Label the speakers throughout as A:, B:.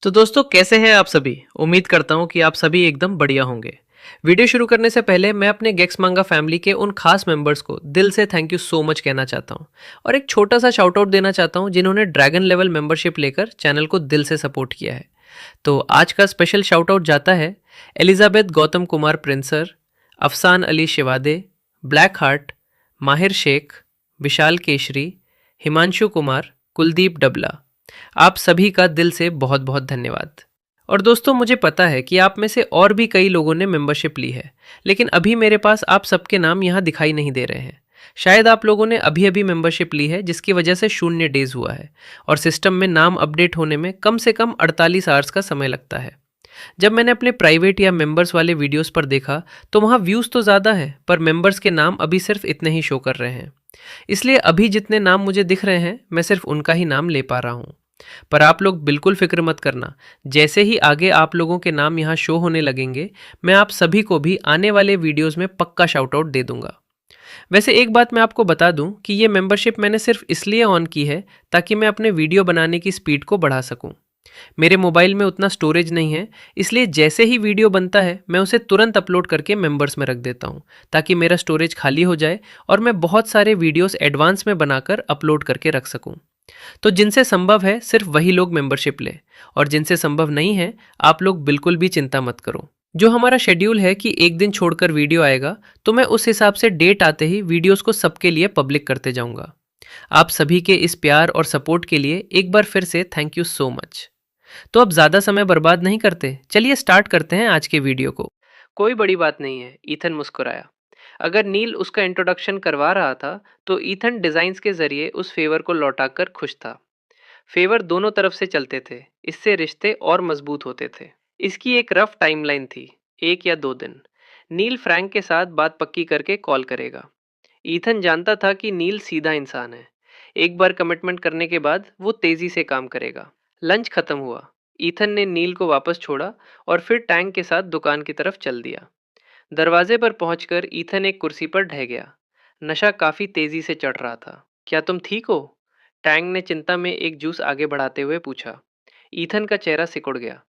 A: तो दोस्तों कैसे हैं आप सभी। उम्मीद करता हूं कि आप सभी एकदम बढ़िया होंगे। वीडियो शुरू करने से पहले मैं अपने गेक्स मांगा फैमिली के उन खास मेंबर्स को दिल से थैंक यू सो मच कहना चाहता हूं और एक छोटा सा शाउट आउट देना चाहता हूं जिन्होंने ड्रैगन लेवल मेंबरशिप लेकर चैनल को दिल से सपोर्ट किया है। तो आज का स्पेशल शाउट आउट जाता है Elizabeth Gautam Kumar प्रिंसर, Afsan Ali शिवादे, black heart, माहिर शेख, विशाल केशरी, हिमांशु कुमार, कुलदीप डबला। आप सभी का दिल से बहुत बहुत धन्यवाद। और दोस्तों मुझे पता है कि आप में से और भी कई लोगों ने मेंबरशिप ली है, लेकिन अभी मेरे पास आप सबके नाम यहाँ दिखाई नहीं दे रहे हैं। शायद आप लोगों ने अभी अभी मेंबरशिप ली है जिसकी वजह से 0 डेज हुआ है और सिस्टम में नाम अपडेट होने में कम से कम 48 आवर्स का समय लगता है। जब मैंने अपने प्राइवेट या मेंबर्स वाले वीडियोस पर देखा तो वहाँ व्यूज़ तो ज़्यादा है पर मेंबर्स के नाम अभी सिर्फ इतने ही शो कर रहे हैं। इसलिए अभी जितने नाम मुझे दिख रहे हैं मैं सिर्फ उनका ही नाम ले पा रहा हूँ। पर आप लोग बिल्कुल फिक्र मत करना, जैसे ही आगे आप लोगों के नाम यहाँ शो होने लगेंगे मैं आप सभी को भी आने वाले वीडियोस में पक्का शाउट आउट दे दूंगा। वैसे एक बात मैं आपको बता दूं कि ये मेंबरशिप मैंने सिर्फ इसलिए ऑन की है ताकि मैं अपने वीडियो बनाने की स्पीड को बढ़ा सकूं। मेरे मोबाइल में उतना स्टोरेज नहीं है, इसलिए जैसे ही वीडियो बनता है मैं उसे तुरंत अपलोड करके मेंबर्स में रख देता हूं ताकि मेरा स्टोरेज खाली हो जाए और मैं बहुत सारे वीडियोस एडवांस में बनाकर अपलोड करके रख सकूं। तो जिनसे संभव है सिर्फ वही लोग मेंबरशिप लें और जिनसे संभव नहीं है आप लोग बिल्कुल भी चिंता मत करो। जो हमारा शेड्यूल है कि एक दिन छोड़कर वीडियो आएगा तो मैं उस हिसाब से डेट आते ही वीडियोस को सबके लिए पब्लिक करते जाऊंगा। आप सभी के इस प्यार और सपोर्ट के लिए एक बार फिर से थैंक यू सो मच। तो अब ज़्यादा समय बर्बाद नहीं करते, चलिए स्टार्ट करते हैं आज के वीडियो को। कोई बड़ी बात नहीं है, ईथन मुस्कुराया। अगर नील उसका इंट्रोडक्शन करवा रहा था तो ईथन डिजाइन्स के जरिए उस फेवर को लौटाकर खुश था। फेवर दोनों तरफ से चलते थे, इससे रिश्ते और मजबूत होते थे। इसकी एक रफ टाइमलाइन थी, 1 या 2 दिन। नील फ्रैंक के साथ बात पक्की करके कॉल करेगा। ईथन जानता था कि नील सीधा इंसान है। एक बार कमिटमेंट करने के बाद वो तेजी से काम करेगा। लंच खत्म हुआ। ईथन ने नील को वापस छोड़ा और फिर टैंक के साथ दुकान की तरफ चल दिया। दरवाजे पर पहुंचकर ईथन एक कुर्सी पर ढह गया। नशा काफी तेजी से चढ़ रहा था। क्या तुम ठीक हो? टैंग ने चिंता में एक जूस आगे बढ़ाते हुए पूछा। ईथन का चेहरा सिकुड़ गया।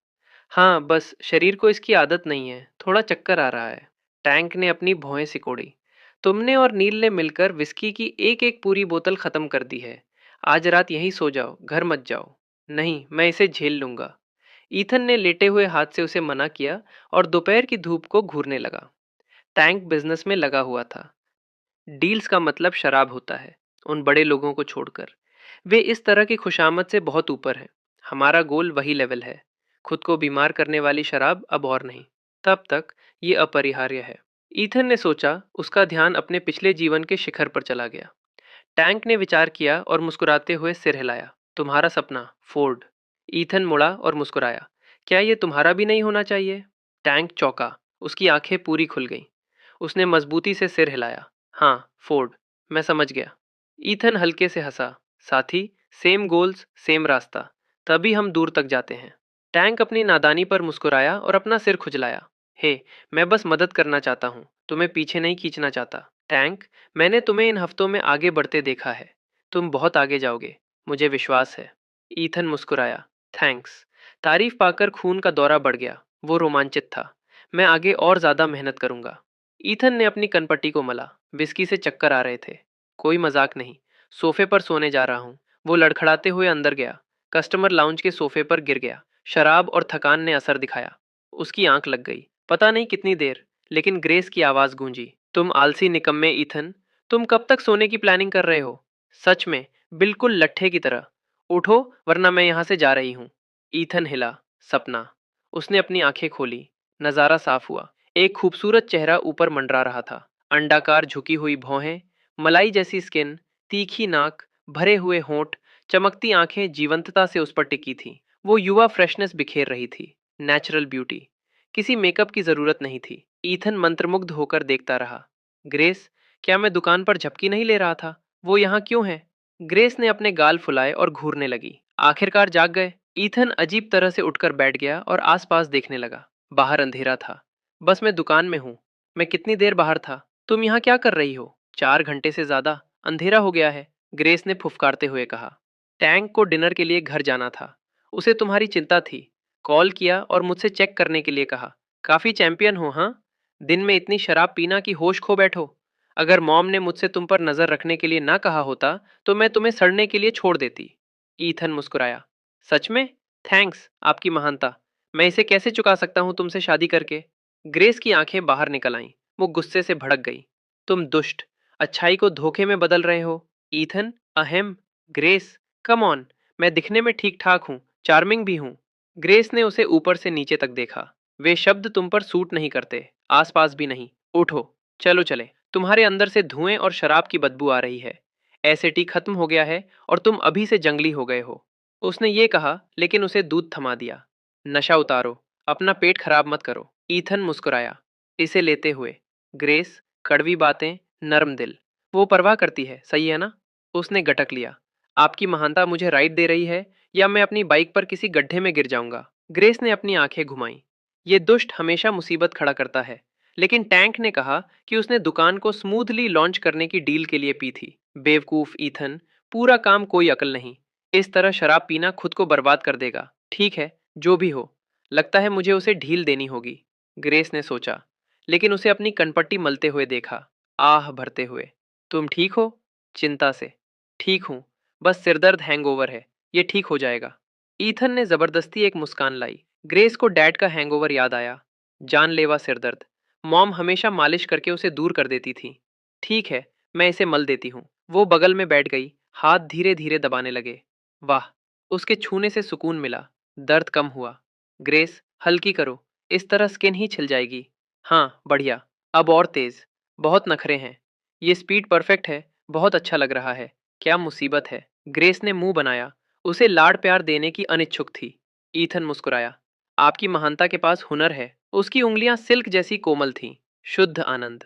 A: हाँ, बस शरीर को इसकी आदत नहीं है, थोड़ा चक्कर आ रहा है। टैंक ने अपनी भौहें सिकोड़ी। तुमने और नील ने मिलकर विस्की की एक एक पूरी बोतल खत्म कर दी है। आज रात यहीं सो जाओ, घर मत जाओ। नहीं, मैं इसे झेल लूंगा। ईथन ने लेटे हुए हाथ से उसे मना किया और दोपहर की धूप को घूरने लगा। टैंक बिजनेस में लगा हुआ था। डील्स का मतलब शराब होता है, उन बड़े लोगों को छोड़कर। वे इस तरह की खुशामद से बहुत ऊपर हैं। हमारा गोल वही लेवल है, खुद को बीमार करने वाली शराब अब और नहीं। तब तक ये अपरिहार्य है। ईथन ने सोचा, उसका ध्यान अपने पिछले जीवन के शिखर पर चला गया। टैंक ने विचार किया और मुस्कुराते हुए सिर हिलाया। तुम्हारा सपना, फोर्ड। ईथन मुड़ा और मुस्कुराया। क्या ये तुम्हारा भी नहीं होना चाहिए? टैंक चौंका, उसकी आंखें पूरी खुल गईं। उसने मजबूती से सिर हिलाया। हाँ, फोर्ड, मैं समझ गया। ईथन हल्के से हंसा। साथी, सेम गोल्स, सेम रास्ता, तभी हम दूर तक जाते हैं। टैंक अपनी नादानी पर मुस्कुराया और अपना सिर खुजलाया। हे, मैं बस मदद करना चाहता हूँ, तुम्हें पीछे नहीं खींचना चाहता। टैंक, मैंने तुम्हें इन हफ्तों में आगे बढ़ते देखा है। तुम बहुत आगे जाओगे, मुझे विश्वास है। ईथन मुस्कुराया। थैंक्स। तारीफ पाकर खून का दौरा बढ़ गया। वो रोमांचित था। मैं आगे और ज्यादा मेहनत करूंगा। ईथन ने अपनी कनपट्टी को मला। विस्की से चक्कर आ रहे थे। कोई मजाक नहीं, सोफे पर सोने जा रहा हूँ। वो लड़खड़ाते हुए अंदर गया। कस्टमर लाउंज के सोफे पर गिर गया। शराब और थकान ने असर दिखाया। उसकी आंख लग गई। पता नहीं कितनी देर, लेकिन ग्रेस की आवाज गूंजी। तुम आलसी निकम्मे ईथन, तुम कब तक सोने की प्लानिंग कर रहे हो? सच में, बिल्कुल लट्ठे की तरह। उठो वरना मैं यहां से जा रही हूं। ईथन हिला। सपना। उसने अपनी आंखें खोली। नजारा साफ हुआ। एक खूबसूरत चेहरा ऊपर मंडरा रहा था। अंडाकार झुकी हुई भौहें, मलाई जैसी स्किन, तीखी नाक, भरे हुए होंठ, चमकती आंखें जीवंतता से उस पर टिकी थीं। वो युवा फ्रेशनेस बिखेर रही थी। Natural beauty. किसी मेकअप की जरूरत नहीं थी। ईथन मंत्रमुग्ध होकर देखता रहा। ग्रेस, क्या मैं दुकान पर झपकी नहीं ले रहा था? वो यहाँ क्यों है? ग्रेस ने अपने गाल फुलाए और घूरने लगी। आखिरकार जाग गए। ईथन अजीब तरह से उठकर बैठ गया और आसपास देखने लगा। बाहर अंधेरा था। बस मैं दुकान में हूँ। मैं कितनी देर बाहर था? तुम यहाँ क्या कर रही हो? 4 घंटे से ज्यादा। अंधेरा हो गया है, ग्रेस ने फुफकारते हुए कहा। टैंक को डिनर के लिए घर जाना था। उसे तुम्हारी चिंता थी। कॉल किया और मुझसे चेक करने के लिए कहा। काफी चैंपियन हो, हाँ? दिन में इतनी शराब पीना कि होश खो बैठो। अगर मॉम ने मुझसे तुम पर नजर रखने के लिए ना कहा होता तो मैं तुम्हें सड़ने के लिए छोड़ देती। ईथन मुस्कुराया। सच में? थैंक्स, आपकी महानता। मैं इसे कैसे चुका सकता हूँ तुमसे शादी करके? ग्रेस की आंखें बाहर निकल आईं। वो गुस्से से भड़क गई। तुम दुष्ट, अच्छाई को धोखे में बदल रहे हो। ईथन, अहम, ग्रेस, कम ऑन। मैं दिखने में ठीक ठाक हूँ, चार्मिंग भी हूँ। ग्रेस ने उसे ऊपर से नीचे तक देखा। वे शब्द तुम पर सूट नहीं करते, आसपास भी नहीं। उठो, चलो चले। तुम्हारे अंदर से धुएं और शराब की बदबू आ रही है। एसिटी खत्म हो गया है और तुम अभी से जंगली हो गए हो। उसने ये कहा, लेकिन उसे दूध थमा दिया। नशा उतारो, अपना पेट खराब मत करो। ईथन मुस्कुराया, इसे लेते हुए। ग्रेस, कड़वी बातें, नर्म दिल। वो परवाह करती है, सही है ना? उसने गटक लिया। आपकी महानता मुझे राइट दे रही है या मैं अपनी बाइक पर किसी गड्ढे में गिर जाऊंगा? ग्रेस ने अपनी आंखें घुमाई। ये दुष्ट हमेशा मुसीबत खड़ा करता है। लेकिन टैंक ने कहा कि उसने दुकान को स्मूथली लॉन्च करने की डील के लिए पी थी। बेवकूफ ईथन, पूरा काम कोई अकल नहीं। इस तरह शराब पीना खुद को बर्बाद कर देगा। ठीक है, जो भी हो। लगता है मुझे उसे ढील देनी होगी। ग्रेस ने सोचा, लेकिन उसे अपनी कनपट्टी मलते हुए देखा, आह भरते हुए। तुम ठीक हो? चिंता से। ठीक हूं, बस सिरदर्द हैंगओवर है, ये ठीक हो जाएगा। ईथन ने जबरदस्ती एक मुस्कान लाई। ग्रेस को डैड का हैंगओवर याद आया। जानलेवा सिरदर्द। मॉम हमेशा मालिश करके उसे दूर कर देती थी। ठीक है, मैं इसे मल देती हूँ। वो बगल में बैठ गई, हाथ धीरे धीरे दबाने लगे। वाह, उसके छूने से सुकून मिला। दर्द कम हुआ। ग्रेस, हल्की करो, इस तरह स्किन ही छिल जाएगी। हाँ, बढ़िया। अब और तेज। बहुत नखरे हैं। ये स्पीड परफेक्ट है, बहुत अच्छा लग रहा है। क्या मुसीबत है? ग्रेस ने मुंह बनाया। उसे लाड़ प्यार देने की अनिच्छुक थी। ईथन मुस्कुराया। आपकी महानता के पास हुनर है। उसकी उंगलियां सिल्क जैसी कोमल थीं। शुद्ध आनंद।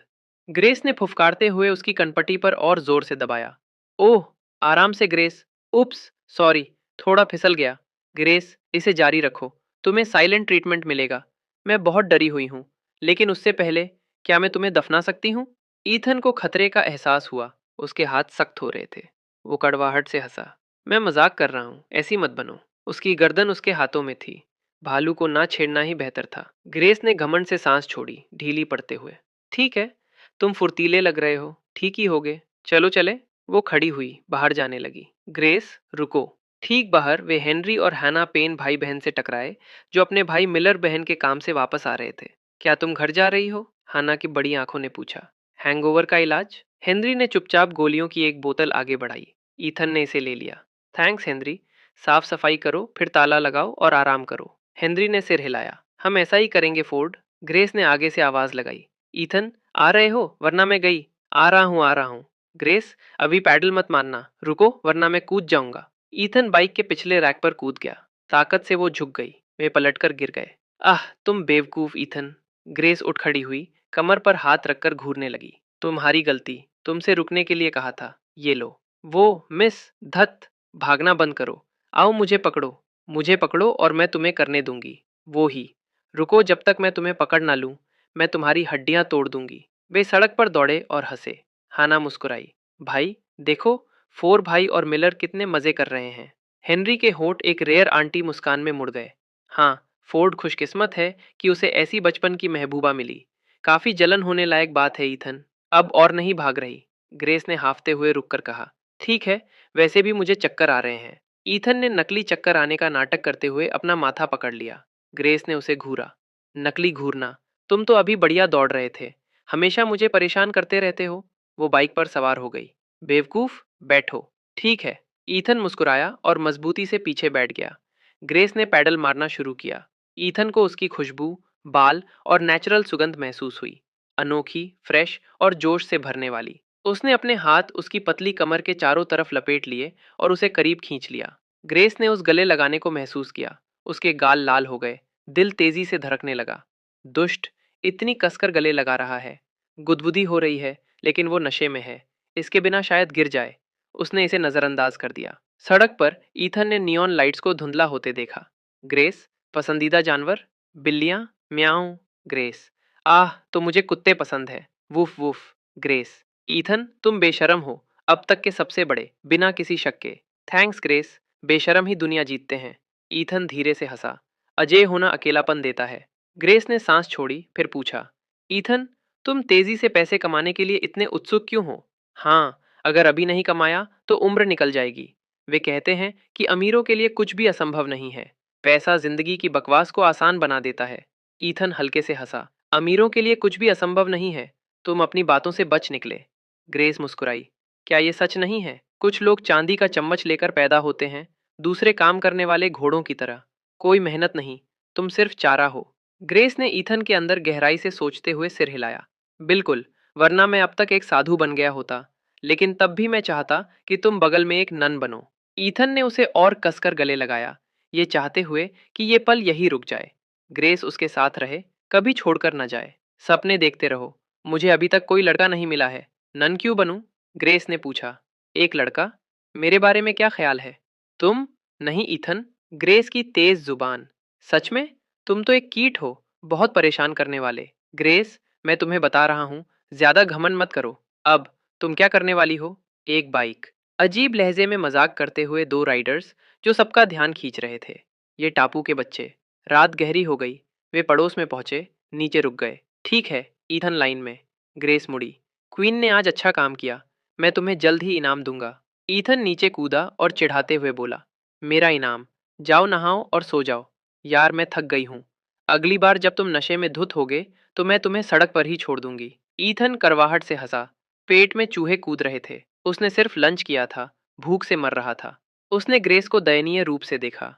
A: ग्रेस ने फुफकारते हुए उसकी कनपटी पर और जोर से दबाया। ओह, आराम से ग्रेस। उप्स, सॉरी, थोड़ा फिसल गया। ग्रेस, इसे जारी रखो। तुम्हें साइलेंट ट्रीटमेंट मिलेगा। मैं बहुत डरी हुई हूँ। लेकिन उससे पहले, क्या मैं तुम्हें दफना सकती हूँ? ईथन को खतरे का एहसास हुआ। उसके हाथ सख्त हो रहे थे। वो कड़वाहट से हंसा। मैं मजाक कर रहा हूँ, ऐसी मत बनो। उसकी गर्दन उसके हाथों में थी। भालू को ना छेड़ना ही बेहतर था। ग्रेस ने घमंड से सांस छोड़ी, ढीली पड़ते हुए। ठीक है, तुम फुर्तीले लग रहे हो, ठीक ही होगे। चलो चले। वो खड़ी हुई, बाहर जाने लगी। ग्रेस, रुको। ठीक बाहर वे हेनरी और हैना पेन भाई बहन से टकराए, जो अपने भाई मिलर बहन के काम से वापस आ रहे थे। क्या तुम घर जा रही हो? हाना की बड़ी आंखों ने पूछा। हैंगओवर का इलाज? हेनरी ने चुपचाप गोलियों की एक बोतल आगे बढ़ाई। ईथन ने इसे ले लिया। Thanks Henry. साफ सफाई करो, फिर ताला लगाओ और आराम करो। हेनरी ने सिर हिलाया। हम ऐसा ही करेंगे फोर्ड। ग्रेस ने आगे से आवाज लगाई। ईथन, आ रहे हो वरना मैं गई। आ रहा हूँ, आ रहा हूँ। ग्रेस, अभी पैडल मत मारना, रुको वरना मैं कूद जाऊंगा। ईथन बाइक के पिछले रैक पर कूद गया। ताकत से वो झुक गई। वे पलटकर गिर गए। आह, तुम बेवकूफ ईथन। ग्रेस उठ खड़ी हुई, कमर पर हाथ रखकर घूरने लगी। तुम्हारी गलती, तुमसे रुकने के लिए कहा था। ये लो। वो मिस, धत। भागना बंद करो। आओ मुझे पकड़ो। मुझे पकड़ो और मैं तुम्हें करने दूंगी। वो ही। रुको, जब तक मैं तुम्हें पकड़ ना लूं, मैं तुम्हारी हड्डियां तोड़ दूंगी। वे सड़क पर दौड़े और हंसे। हाना मुस्कुराई। भाई, देखो, फोर भाई और मिलर कितने मजे कर रहे हैं। हेनरी के होंठ एक रेयर आंटी मुस्कान में मुड़ गए। हाँ, फोर्ड खुशकिस्मत है कि उसे ऐसी बचपन की महबूबा मिली। काफी जलन होने लायक बात है ईथन। अब और नहीं भाग रही। ग्रेस ने हाफते हुए रुककर कहा। ठीक है, वैसे भी मुझे चक्कर आ रहे हैं। ईथन ने नकली चक्कर आने का नाटक करते हुए अपना माथा पकड़ लिया। ग्रेस ने उसे घूरा। नकली घूरना? तुम तो अभी बढ़िया दौड़ रहे थे। हमेशा मुझे परेशान करते रहते हो। वो बाइक पर सवार हो गई। बेवकूफ, बैठो। ठीक है। ईथन मुस्कुराया और मजबूती से पीछे बैठ गया। ग्रेस ने पैडल मारना शुरू किया। ईथन को उसकी खुशबू, बाल और नेचुरल सुगंध महसूस हुई। अनोखी, फ्रेश और जोश से भरने वाली। उसने अपने हाथ उसकी पतली कमर के चारों तरफ लपेट लिए और उसे करीब खींच लिया। ग्रेस ने उस गले लगाने को महसूस किया। उसके गाल लाल हो गए। दिल तेजी से धड़कने लगा। दुष्ट, इतनी कसकर गले लगा रहा है। गुदगुदी हो रही है, लेकिन वो नशे में है। इसके बिना शायद गिर जाए। उसने इसे नजरअंदाज कर दिया। सड़क पर ईथन ने नियॉन लाइट्स को धुंधला होते देखा। ग्रेस, पसंदीदा जानवर? बिल्लियां? म्याऊं। ग्रेस, आह, तो मुझे कुत्ते पसंद है। Woof woof. ग्रेस, ईथन, तुम बेशरम हो, अब तक के सबसे बड़े, बिना किसी शक के। थैंक्स ग्रेस, बेशरम ही दुनिया जीतते हैं। ईथन धीरे से हंसा। अजय होना अकेलापन देता है। ग्रेस ने सांस छोड़ी, फिर पूछा, ईथन, तुम तेजी से पैसे कमाने के लिए इतने उत्सुक क्यों हो? हाँ, अगर अभी नहीं कमाया तो उम्र निकल जाएगी। वे कहते हैं कि अमीरों के लिए कुछ भी असंभव नहीं है। पैसा जिंदगी की बकवास को आसान बना देता है। ईथन हल्के से हंसा। अमीरों के लिए कुछ भी असंभव नहीं है। तुम अपनी बातों से बच निकले। ग्रेस मुस्कुराई। क्या ये सच नहीं है? कुछ लोग चांदी का चम्मच लेकर पैदा होते हैं, दूसरे काम करने वाले घोड़ों की तरह। कोई मेहनत नहीं, तुम सिर्फ चारा हो। ग्रेस ने ईथन के अंदर गहराई से सोचते हुए सिर हिलाया। बिल्कुल, वरना मैं अब तक एक साधु बन गया होता। लेकिन तब भी मैं चाहता कि तुम बगल में एक नन बनो। ईथन ने उसे और कसकर गले लगाया, ये चाहते हुए कि ये पल यही रुक जाए। ग्रेस उसके साथ रहे, कभी छोड़कर न जाए। सपने देखते रहो। मुझे अभी तक कोई लड़का नहीं मिला है। नन क्यों बनूं? ग्रेस ने पूछा। एक लड़का? मेरे बारे में क्या ख्याल है? तुम? नहीं ईथन। ग्रेस की तेज जुबान। सच में? तुम तो एक कीट हो, बहुत परेशान करने वाले। ग्रेस, मैं तुम्हें बता रहा हूं, ज्यादा घमंड मत करो। अब तुम क्या करने वाली हो? एक बाइक। अजीब लहजे में मजाक करते हुए दो राइडर्स जो सबका ध्यान खींच रहे थे। ये टापू के बच्चे। रात गहरी हो गई। वे पड़ोस में पहुंचे, नीचे रुक गए। ठीक है, ईथन लाइन में। ग्रेस मुड़ी। क्वीन ने आज अच्छा काम किया। मैं तुम्हें जल्द ही इनाम दूंगा। ईथन नीचे कूदा और चिढ़ाते हुए बोला, मेरा इनाम? जाओ नहाओ और सो जाओ। यार मैं थक गई हूं। अगली बार जब तुम नशे में धुत होगे तो मैं तुम्हें सड़क पर ही छोड़ दूंगी। ईथन करवाहट से हंसा। पेट में चूहे कूद रहे थे। उसने सिर्फ लंच किया था, भूख से मर रहा था। उसने ग्रेस को दयनीय रूप से देखा।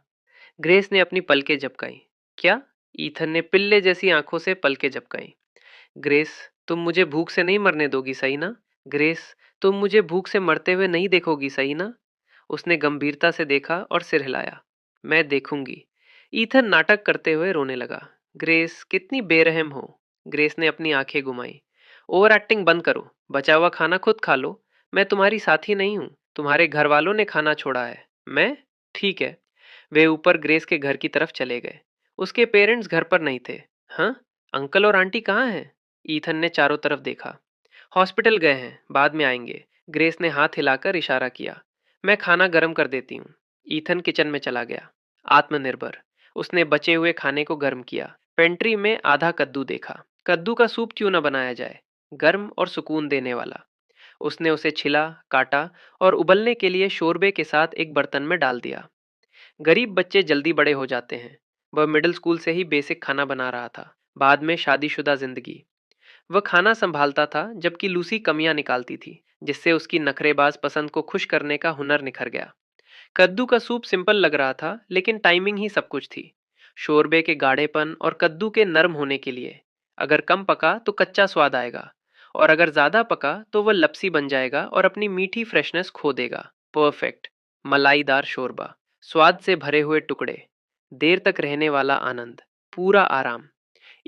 A: ग्रेस ने अपनी पलकें झपकाई। क्या? ईथन ने पिल्ले जैसी आंखों से पलकें झपकाई। ग्रेस, तुम मुझे भूख से नहीं मरने दोगी, सही ना? ग्रेस, तुम मुझे भूख से मरते हुए नहीं देखोगी, सही ना? उसने गंभीरता से देखा और सिर हिलाया। मैं देखूंगी। ईथन नाटक करते हुए रोने लगा। ग्रेस, कितनी बेरहम हो। ग्रेस ने अपनी आंखें घुमाई। ओवर एक्टिंग बंद करो। बचा हुआ खाना खुद खा लो। मैं तुम्हारी साथी नहीं हूं। तुम्हारे घर वालों ने खाना छोड़ा है। मैं? ठीक है। वे ऊपर ग्रेस के घर की तरफ चले गए। उसके पेरेंट्स घर पर नहीं थे। हाँ? अंकल और आंटी कहाँ हैं? ईथन ने चारों तरफ देखा। हॉस्पिटल गए हैं, बाद में आएंगे। ग्रेस ने हाथ हिलाकर इशारा किया। मैं खाना गर्म कर देती हूँ। ईथन किचन में चला गया। आत्मनिर्भर। उसने बचे हुए खाने को गर्म किया। पेंट्री में आधा कद्दू देखा। कद्दू का सूप क्यों न बनाया जाए? गर्म और सुकून देने वाला। उसने उसे छिला, काटा और उबलने के लिए शोरबे के साथ एक बर्तन में डाल दिया। गरीब बच्चे जल्दी बड़े हो जाते हैं। वह मिडिल स्कूल से ही बेसिक खाना बना रहा था। बाद में शादीशुदा जिंदगी। वह खाना संभालता था जबकि लूसी कमियां निकालती थी, जिससे उसकी नखरेबाज पसंद को खुश करने का हुनर निखर गया। कद्दू का सूप सिंपल लग रहा था, लेकिन टाइमिंग ही सब कुछ थी। शोरबे के गाढ़ेपन और कद्दू के नरम होने के लिए। अगर कम पका तो कच्चा स्वाद आएगा, और अगर ज्यादा पका तो वह लपसी बन जाएगा और अपनी मीठी फ्रेशनेस खो देगा। परफेक्ट। मलाईदार शोरबा। स्वाद से भरे हुए टुकड़े। देर तक रहने वाला आनंद। पूरा आराम।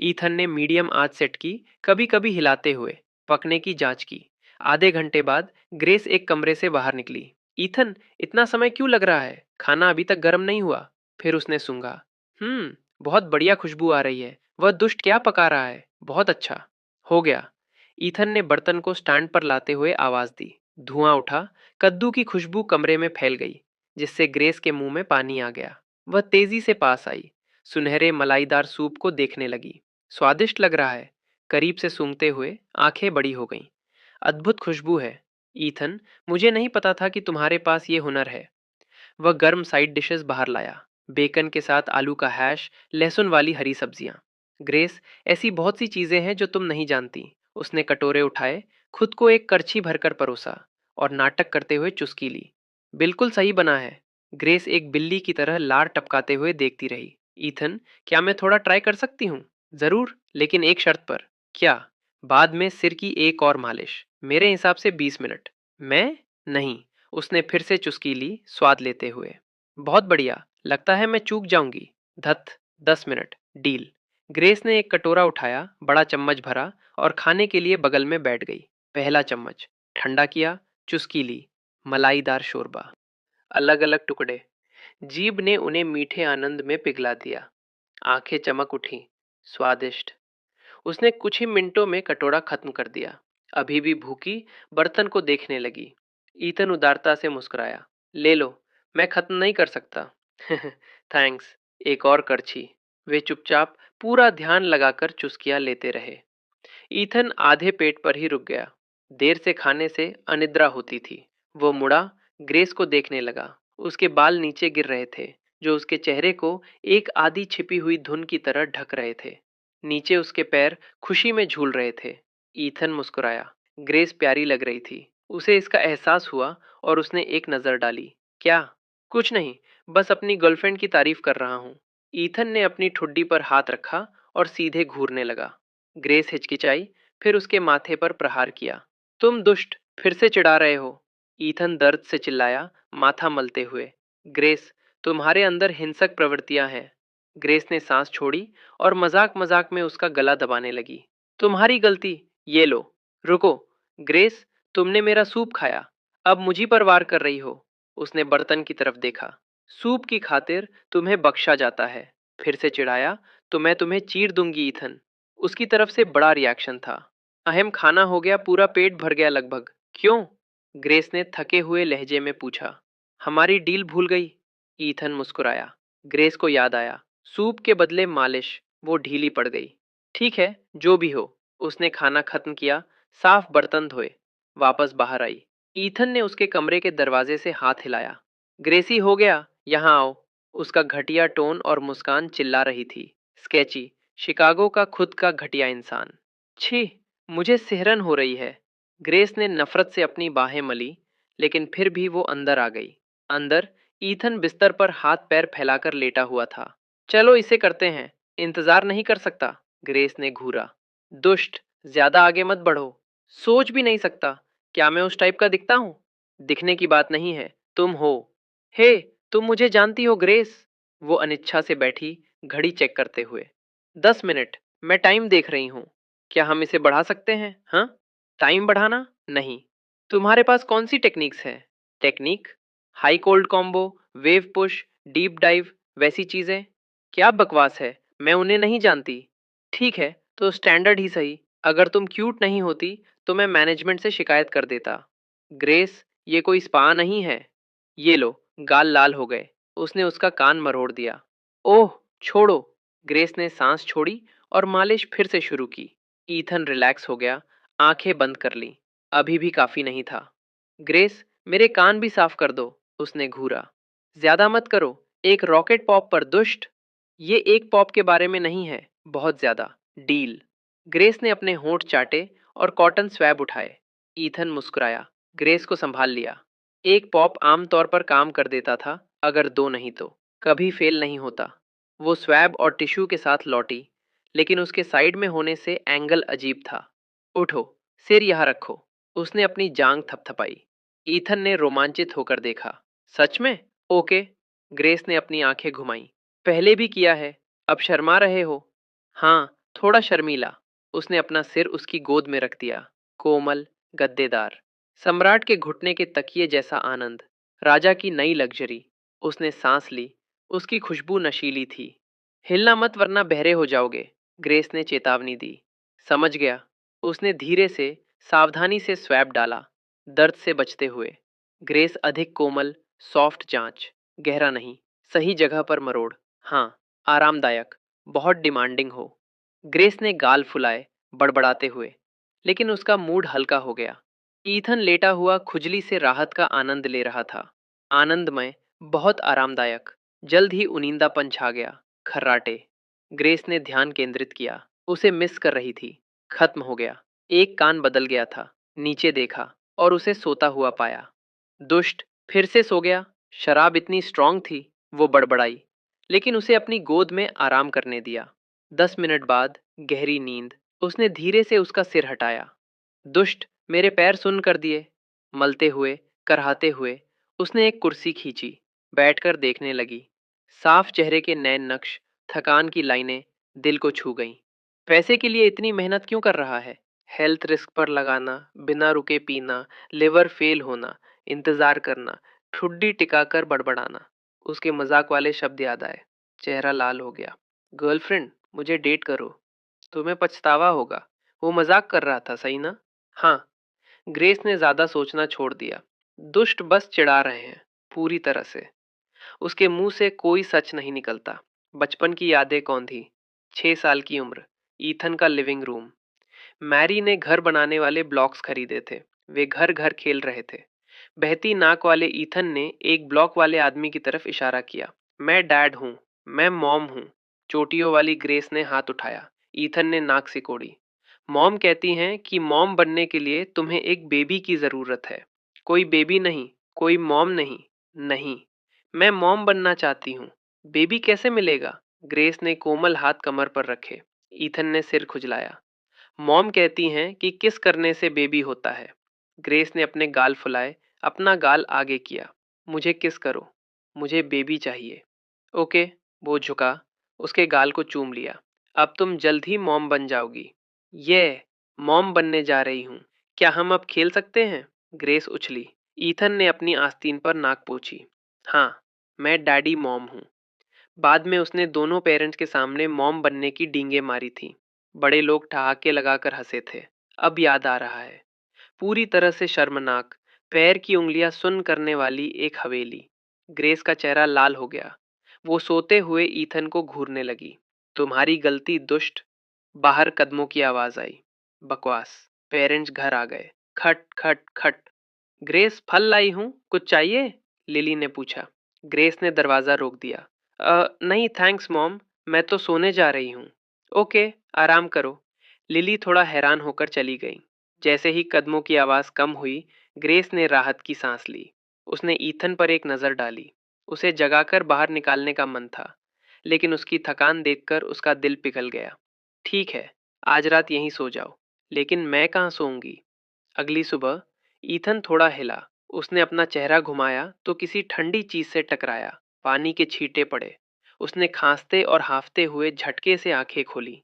A: ईथन ने मीडियम आंच सेट की, कभी कभी हिलाते हुए। पकने की जांच की। आधे घंटे बाद ग्रेस एक कमरे से बाहर निकली। ईथन, इतना समय क्यों लग रहा है? खाना अभी तक गर्म नहीं हुआ। फिर उसने सूंघा। बहुत बढ़िया खुशबू आ रही है। वह दुष्ट क्या पका रहा है? बहुत अच्छा। हो गया। ईथन ने बर्तन को स्टैंड पर लाते हुए आवाज दी। धुआं उठा। कद्दू की खुशबू कमरे में फैल गई, जिससे ग्रेस के मुंह में पानी आ गया। वह तेजी से पास आई। सुनहरे मलाईदार सूप को देखने लगी। स्वादिष्ट लग रहा है। करीब से सूंघते हुए आंखें बड़ी हो गईं। अद्भुत खुशबू है। ईथन, मुझे नहीं पता था कि तुम्हारे पास ये हुनर है। वह गर्म साइड डिशेस बाहर लाया। बेकन के साथ आलू का हैश, लहसुन वाली हरी सब्जियां। ग्रेस, ऐसी बहुत सी चीजें हैं जो तुम नहीं जानती। उसने कटोरे उठाए, खुद को एक करछी भरकर परोसा और नाटक करते हुए चुस्की ली। बिल्कुल सही बना है। ग्रेस एक बिल्ली की तरह लार टपकाते हुए देखती रही। ईथन, क्या मैं थोड़ा ट्राई कर सकती हूँ? जरूर, लेकिन एक शर्त पर। क्या? बाद में सिर की एक और मालिश। मेरे हिसाब से 20 मिनट। मैं? नहीं। उसने फिर से चुस्की ली, स्वाद लेते हुए। बहुत बढ़िया। लगता है मैं चूक जाऊंगी। धत। 10 मिनट। डील। ग्रेस ने एक कटोरा उठाया, बड़ा चम्मच भरा और खाने के लिए बगल में बैठ गई। पहला चम्मच। ठंडा किया। चुस्की ली। मलाईदार शोरबा। अलग अलग टुकड़े। जीभ ने उन्हें मीठे आनंद में पिघला दिया। आंखें चमक उठी। स्वादिष्ट। उसने कुछ ही मिनटों में कटोरा खत्म कर दिया। अभी भी भूखी, बर्तन को देखने लगी। ईतन उदारता से मुस्कुराया। ले लो। मैं खत्म नहीं कर सकता। थैंक्स। एक और करछी। वे चुपचाप पूरा ध्यान लगाकर चुस्कियां लेते रहे। ईथन आधे पेट पर ही रुक गया। देर से खाने से अनिद्रा होती थी। वो मुड़ा, ग्रेस को देखने लगा। उसके बाल नीचे गिर रहे थे, जो उसके चेहरे को एक आधी छिपी हुई धुन की तरह ढक रहे थे। नीचे उसके पैर खुशी में झूल रहे थे। ईथन मुस्कुराया। ग्रेस प्यारी लग रही थी। उसे इसका एहसास हुआ और उसने एक नजर डाली। क्या? कुछ नहीं, बस अपनी गर्लफ्रेंड की तारीफ कर रहा हूँ। ईथन ने अपनी ठुड्डी पर हाथ रखा और सीधे घूरने लगा। ग्रेस हिचकिचाई, फिर उसके माथे पर प्रहार किया। तुम दुष्ट, फिर से चिढ़ा रहे हो। ईथन दर्द से चिल्लाया, माथा मलते हुए। ग्रेस, तुम्हारे अंदर हिंसक प्रवृत्तियां हैं। ग्रेस ने सांस छोड़ी और मजाक मजाक में उसका गला दबाने लगी। तुम्हारी गलती, ये लो। रुको। ग्रेस, तुमने मेरा सूप खाया, अब मुझी पर वार कर रही हो। उसने बर्तन की तरफ देखा। सूप की खातिर तुम्हें बख्शा जाता है। फिर से चिढ़ाया, तो मैं तुम्हें चीर दूंगी ईथन। उसकी तरफ से बड़ा रिएक्शन था। अहम खाना हो गया, पूरा पेट भर गया लगभग। क्यों? ग्रेस ने थके हुए लहजे में पूछा। हमारी डील भूल गई? ईथन मुस्कुराया। ग्रेस को याद आया, सूप के बदले मालिश। वो ढीली पड़ गई। ठीक है, जो भी हो। उसने खाना खत्म किया, साफ बर्तन धोए, वापस बाहर आई। ईथन ने उसके कमरे के दरवाजे से हाथ हिलाया। ग्रेसी, हो गया, यहाँ आओ। उसका घटिया टोन और मुस्कान चिल्ला रही थी। स्केची, शिकागो का खुद का घटिया इंसान। छी, मुझे सिहरन हो रही है। ग्रेस ने नफरत से अपनी बाहें मली, लेकिन फिर भी वो अंदर आ गई। अंदर ईथन बिस्तर पर हाथ पैर फैलाकर लेटा हुआ था। चलो इसे करते हैं, इंतजार नहीं कर सकता। ग्रेस ने घूरा। दुष्ट, ज्यादा आगे मत बढ़ो। सोच भी नहीं सकता, क्या मैं उस टाइप का दिखता हूँ? दिखने की बात नहीं है, तुम हो। हे, तुम मुझे जानती हो ग्रेस? वो अनिच्छा से बैठी, घड़ी चेक करते हुए। 10 मिनट, मैं टाइम देख रही हूँ। क्या हम इसे बढ़ा सकते हैं? हाँ? टाइम बढ़ाना? नहीं। तुम्हारे पास कौन सी टेक्निक्स है? Technique? High cold combo, wave push, deep dive, वैसी चीजें? क्या बकवास है, मैं उन्हें नहीं जानती। ठीक है, तो स्टैंडर्ड ही सही। अगर तुम क्यूट नहीं होती तो मैं मैनेजमेंट से शिकायत कर देता। ग्रेस, ये कोई स्पा नहीं है। ये लो। गाल लाल हो गए। उसने उसका कान मरोड़ दिया। ओह, छोड़ो। ग्रेस ने सांस छोड़ी और मालिश फिर से शुरू की। ईथन रिलैक्स हो गया, आंखें बंद कर ली। अभी भी काफी नहीं था। ग्रेस, मेरे कान भी साफ कर दो। उसने घूरा। ज्यादा मत करो, एक रॉकेट पॉप पर दुष्ट। ये एक पॉप के बारे में नहीं है, बहुत ज्यादा। डील। ग्रेस ने अपने होंठ चाटे और कॉटन स्वैब उठाए। ईथन मुस्कुराया। ग्रेस को संभाल लिया। एक पॉप आमतौर पर काम कर देता था, अगर दो नहीं तो कभी फेल नहीं होता। वो स्वैब और टिश्यू के साथ लौटी, लेकिन उसके साइड में होने से एंगल अजीब था। उठो, सिर यहाँ रखो। उसने अपनी जांग थपथपाई। ईथन ने रोमांचित होकर देखा। सच में? ओके। ग्रेस ने अपनी आंखें घुमाई। पहले भी किया है, अब शर्मा रहे हो? हाँ, थोड़ा शर्मीला। उसने अपना सिर उसकी गोद में रख दिया। कोमल, गद्देदार, सम्राट के घुटने के तकिए जैसा आनंद, राजा की नई लग्जरी। उसने सांस ली। उसकी खुशबू नशीली थी। हिलना मत वरना बहरे हो जाओगे, ग्रेस ने चेतावनी दी। समझ गया। उसने धीरे से, सावधानी से स्वैप डाला, दर्द से बचते हुए। ग्रेस अधिक कोमल, सॉफ्ट जांच, गहरा नहीं, सही जगह पर मरोड़। हाँ, आरामदायक, बहुत डिमांडिंग हो। ग्रेस ने गाल फुलाए, बड़बड़ाते हुए, लेकिन उसका मूड हल्का हो गया। ईथन लेटा हुआ खुजली से राहत का आनंद ले रहा था। आनंदमय, बहुत आरामदायक। जल्द ही उनींदापन छा गया। खर्राटे। ग्रेस ने ध्यान केंद्रित किया। उसे मिस कर रही थी। खत्म हो गया। एक कान बदल गया था। नीचे देखा और उसे सोता हुआ पाया। दुष्ट, फिर से सो गया? शराब इतनी स्ट्रांग थी? वो बड़बड़ाई, लेकिन उसे अपनी गोद में आराम करने दिया। 10 मिनट बाद गहरी नींद। उसने धीरे से उसका सिर हटाया। दुष्ट, मेरे पैर सुन्न कर दिए। मलते हुए, करहाते हुए, उसने एक कुर्सी खींची, बैठकर देखने लगी। साफ चेहरे के नए नक्श, थकान की लाइनें दिल को छू गईं। पैसे के लिए इतनी मेहनत क्यों कर रहा है? हेल्थ रिस्क पर लगाना, बिना रुके पीना, लिवर फेल होना, इंतजार करना, ठुड्डी टिकाकर बड़बड़ाना। उसके मजाक वाले शब्द याद आए। चेहरा लाल हो गया। गर्लफ्रेंड, मुझे डेट करो, तुम्हें पछतावा होगा। वो मजाक कर रहा था, सही ना? हाँ। ग्रेस ने ज्यादा सोचना छोड़ दिया। दुष्ट बस चिढ़ा रहे हैं, पूरी तरह से। उसके मुंह से कोई सच नहीं निकलता। बचपन की यादें कौन थी? 6 साल की उम्र। ईथन का लिविंग रूम। मैरी ने घर बनाने वाले ब्लॉक्स खरीदे थे। वे घर घर खेल रहे थे। बहती नाक वाले ईथन ने एक ब्लॉक वाले आदमी की तरफ इशारा किया। मैं डैड हूँ। मैं मॉम हूँ। चोटियों वाली ग्रेस ने हाथ उठाया। ईथन ने नाक सिकोड़ी। मॉम कहती हैं कि मॉम बनने के लिए तुम्हें एक बेबी की जरूरत है। कोई बेबी नहीं। कोई मॉम नहीं। नहीं। मैं मॉम बनना चाहती हूँ। बेबी कैसे मिलेगा? ग्रेस ने कोमल हाथ कमर पर रखे। ईथन ने सिर खुजलाया। मॉम कहती हैं कि किस करने से बेबी होता है। ग्रेस ने अपने गाल फुलाए, अपना गाल आगे किया। मुझे किस करो। मुझे बेबी चाहिए। ओके। वो झुका, उसके गाल को चूम लिया। अब तुम जल्द ही मॉम बन जाओगी। ये मॉम बनने जा रही हूँ। क्या हम अब खेल सकते हैं? ग्रेस उछली। ईथन ने अपनी आस्तीन पर नाक पोंछी। हाँ, मैं डैडी मॉम हूँ। बाद में उसने दोनों पेरेंट्स के सामने मॉम बनने की डींगे मारी थी। बड़े लोग ठहाके लगाकर हंसे थे। अब याद आ रहा है। पूरी तरह से शर्मनाक, पैर की उंगलियां सुन्न करने वाली एक हवेली। ग्रेस का चेहरा लाल हो गया। वो सोते हुए ईथन को घूरने लगी। तुम्हारी गलती दुष्ट। बाहर कदमों की आवाज आई। बकवास। पेरेंट्स घर आ गए। खट खट खट। ग्रेस, फल लाई हूँ, कुछ चाहिए? लिली ने पूछा। ग्रेस ने दरवाजा रोक दिया। नहीं थैंक्स मॉम, मैं तो सोने जा रही हूँ। ओके, आराम करो। लिली थोड़ा हैरान होकर चली गई। जैसे ही कदमों की आवाज कम हुई, ग्रेस ने राहत की सांस ली। उसने ईथन पर एक नजर डाली। उसे जगाकर बाहर निकालने का मन था, लेकिन उसकी थकान देखकर उसका दिल पिघल गया। ठीक है, आज रात यहीं सो जाओ, लेकिन मैं कहाँ सोऊंगी? अगली सुबह ईथन थोड़ा हिला। उसने अपना चेहरा घुमाया तो किसी ठंडी चीज से टकराया। पानी के छींटे पड़े। उसने खांसते और हांफते हुए झटके से आंखें खोली।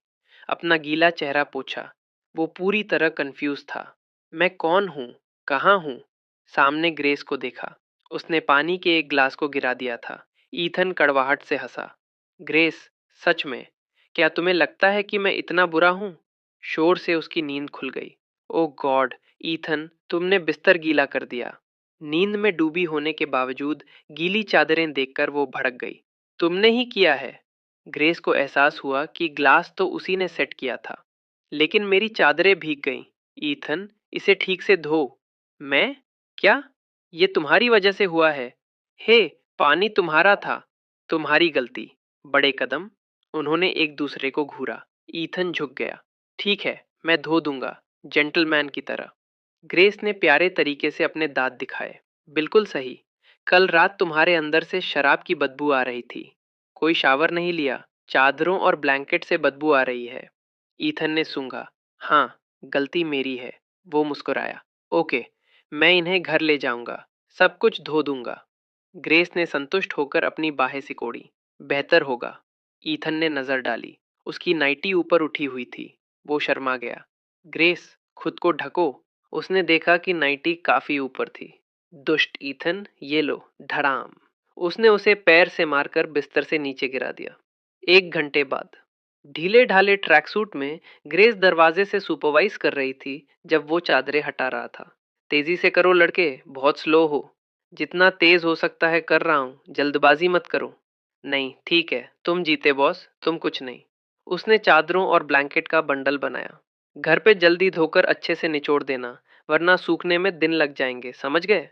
A: अपना गीला चेहरा पोंछा। वो पूरी तरह कंफ्यूज था। मैं कौन हूँ? कहाँ हूँ? सामने ग्रेस को देखा। उसने पानी के एक गिलास को गिरा दिया था। ईथन कड़वाहट से हंसा। ग्रेस, सच में, क्या तुम्हें लगता है कि मैं इतना बुरा हूँ? शोर से उसकी नींद खुल गई। ओ गॉड, ईथन, तुमने बिस्तर गीला कर दिया। नींद में डूबी होने के बावजूद गीली चादरें देखकर वो भड़क गई। तुमने ही किया है। ग्रेस को एहसास हुआ कि ग्लास तो उसी ने सेट किया था, लेकिन मेरी चादरें भीग गईं। ईथन, इसे ठीक से धो। मैं? क्या? ये तुम्हारी वजह से हुआ है। हे, पानी तुम्हारा था। तुम्हारी गलती। बड़े कदम। उन्होंने एक दूसरे को घूरा। ईथन झुक गया। ठीक है, मैं धो दूंगा, जेंटलमैन की तरह। ग्रेस ने प्यारे तरीके से अपने दांत दिखाए। बिल्कुल सही। कल रात तुम्हारे अंदर से शराब की बदबू आ रही थी। कोई शावर नहीं लिया। चादरों और ब्लैंकेट से बदबू आ रही है। ईथन ने सूंघा। हाँ, गलती मेरी है। वो मुस्कुराया। ओके, मैं इन्हें घर ले जाऊंगा, सब कुछ धो दूंगा। ग्रेस ने संतुष्ट होकर अपनी बाहें सिकोड़ी। बेहतर होगा। ईथन ने नजर डाली। उसकी नाइटी ऊपर उठी हुई थी। वो शर्मा गया। ग्रेस, खुद को ढको। उसने देखा कि नाइटी काफी ऊपर थी। दुष्ट ईथन, ये लो। धड़ाम। उसने उसे पैर से मारकर बिस्तर से नीचे गिरा दिया। 1 घंटे बाद ढीले ढाले ट्रैकसूट में ग्रेस दरवाजे से सुपरवाइज कर रही थी जब वो चादरें हटा रहा था। तेजी से करो लड़के, बहुत स्लो हो। जितना तेज हो सकता है कर रहा हूँ, जल्दबाजी मत करो। नहीं, ठीक है, तुम जीते बॉस, तुम कुछ नहीं। उसने चादरों और ब्लैंकेट का बंडल बनाया। घर पे जल्दी धोकर अच्छे से निचोड़ देना, वरना सूखने में दिन लग जाएंगे, समझ गए?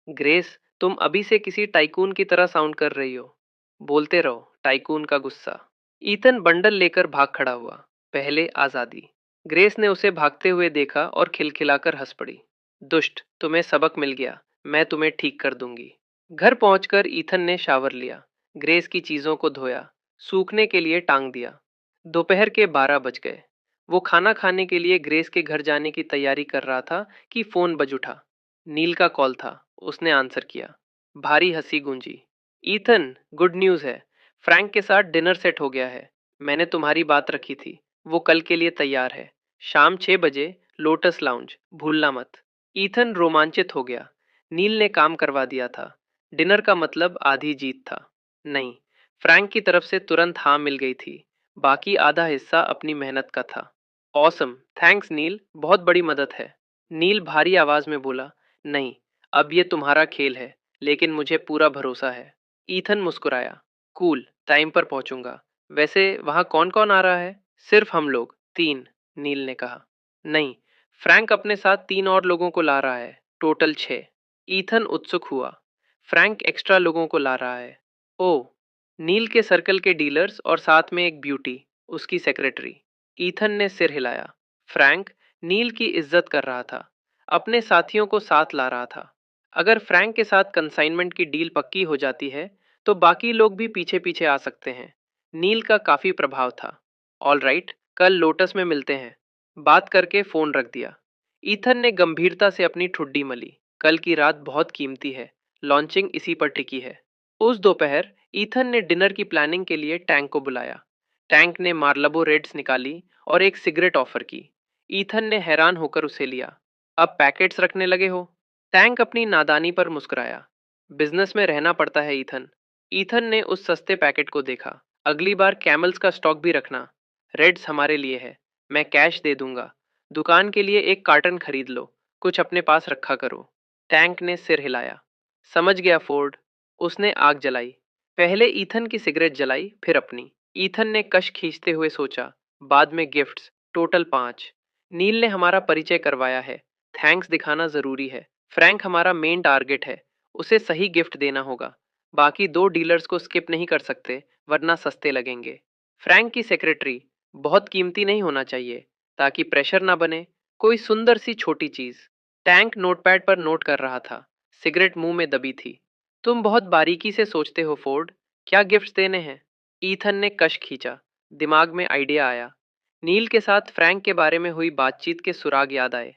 A: ग्रेस, तुम अभी से किसी टाइकून की तरह साउंड कर रही हो। बोलते रहो, टाइकून का गुस्सा। ईथन बंडल लेकर भाग खड़ा हुआ। पहले आजादी। ग्रेस ने उसे भागते हुए देखा और खिलखिलाकर हंस पड़ी। दुष्ट, तुम्हें सबक मिल गया। मैं तुम्हें ठीक कर दूंगी। घर पहुंचकर ईथन ने शावर लिया। ग्रेस की चीजों को धोया। सूखने के लिए टांग दिया। दोपहर के 12 बज गए। वो खाना खाने के लिए ग्रेस के घर जाने की तैयारी कर रहा था कि फोन बज उठा। नील का कॉल था। उसने आंसर किया। भारी हंसी गूंजी। ईथन, गुड न्यूज़ है। फ्रैंक के साथ डिनर सेट हो गया है। मैंने तुम्हारी बात रखी थी। वो कल के लिए तैयार है। शाम 6 बजे, लोटस लाउंज, भूलना मत। ईथन रोमांचित हो गया। नील ने काम करवा दिया था। डिनर का मतलब आधी जीत था। नहीं, फ्रैंक की तरफ से तुरंत हाँ मिल गई थी। बाकी आधा हिस्सा अपनी मेहनत का था। ऑसम, थैंक्स नील, बहुत बड़ी मदद है। नील भारी आवाज में बोला। नहीं, अब ये तुम्हारा खेल है, लेकिन मुझे पूरा भरोसा है। ईथन मुस्कुराया। कूल, टाइम पर पहुंचूंगा। वैसे वहाँ कौन-कौन आ रहा है? सिर्फ हम लोग, 3, नील ने कहा। नहीं, फ्रैंक अपने साथ 3 और लोगों को ला रहा है, टोटल 6। ईथन उत्सुक हुआ। फ्रैंक एक्स्ट्रा लोगों को ला रहा है। ओह! नील के सर्कल के डीलर्स और साथ में एक ब्यूटी, उसकी सेक्रेटरी। ईथन ने सिर हिलाया। फ्रैंक नील की इज्जत कर रहा था, अपने साथियों को साथ ला रहा था। अगर फ्रैंक के साथ कंसाइनमेंट की डील पक्की हो जाती है, तो बाकी लोग भी पीछे-पीछे आ सकते हैं। नील का काफी प्रभाव था। ऑल राइट, कल लोटस में मिलते हैं। बात करके फोन रख दिया। ईथन ने गंभीरता से अपनी ठुड्डी मली। कल की रात बहुत कीमती है, लॉन्चिंग इसी पर टिकी है। उस दोपहर ईथन ने डिनर की प्लानिंग के लिए टैंक को बुलाया। टैंक ने मार्लबो रेड्स निकाली और एक सिगरेट ऑफर की। ईथन ने हैरान होकर उसे लिया। अब पैकेट्स रखने लगे हो? टैंक अपनी नादानी पर मुस्कुराया। बिजनेस में रहना पड़ता है ईथन। ईथन ने उस सस्ते पैकेट को देखा। अगली बार कैमल्स का स्टॉक भी रखना। रेड्स हमारे लिए है, मैं कैश दे दूंगा। दुकान के लिए एक कार्टन खरीद लो, कुछ अपने पास रखा करो। टैंक ने सिर हिलाया। समझ गया फोर्ड। उसने आग जलाई। पहले ईथन की सिगरेट जलाई, फिर अपनी। ईथन ने कश खींचते हुए सोचा, बाद में गिफ्ट्स, टोटल 5। नील ने हमारा परिचय करवाया है, थैंक्स दिखाना जरूरी है। फ्रैंक हमारा मेन टारगेट है, उसे सही गिफ्ट देना होगा। बाकी 2 डीलर्स को स्किप नहीं कर सकते, वरना सस्ते लगेंगे। फ्रैंक की सेक्रेटरी, बहुत कीमती नहीं होना चाहिए, ताकि प्रेशर ना बने। कोई सुंदर सी छोटी चीज। टैंक नोटपैड पर नोट कर रहा था। सिगरेट मुंह में दबी थी। तुम बहुत बारीकी से सोचते हो फोर्ड। क्या गिफ्ट्स देने हैं? ईथन ने कश खींचा। दिमाग में आइडिया आया। नील के साथ फ्रैंक के बारे में हुई बातचीत के सुराग याद आए।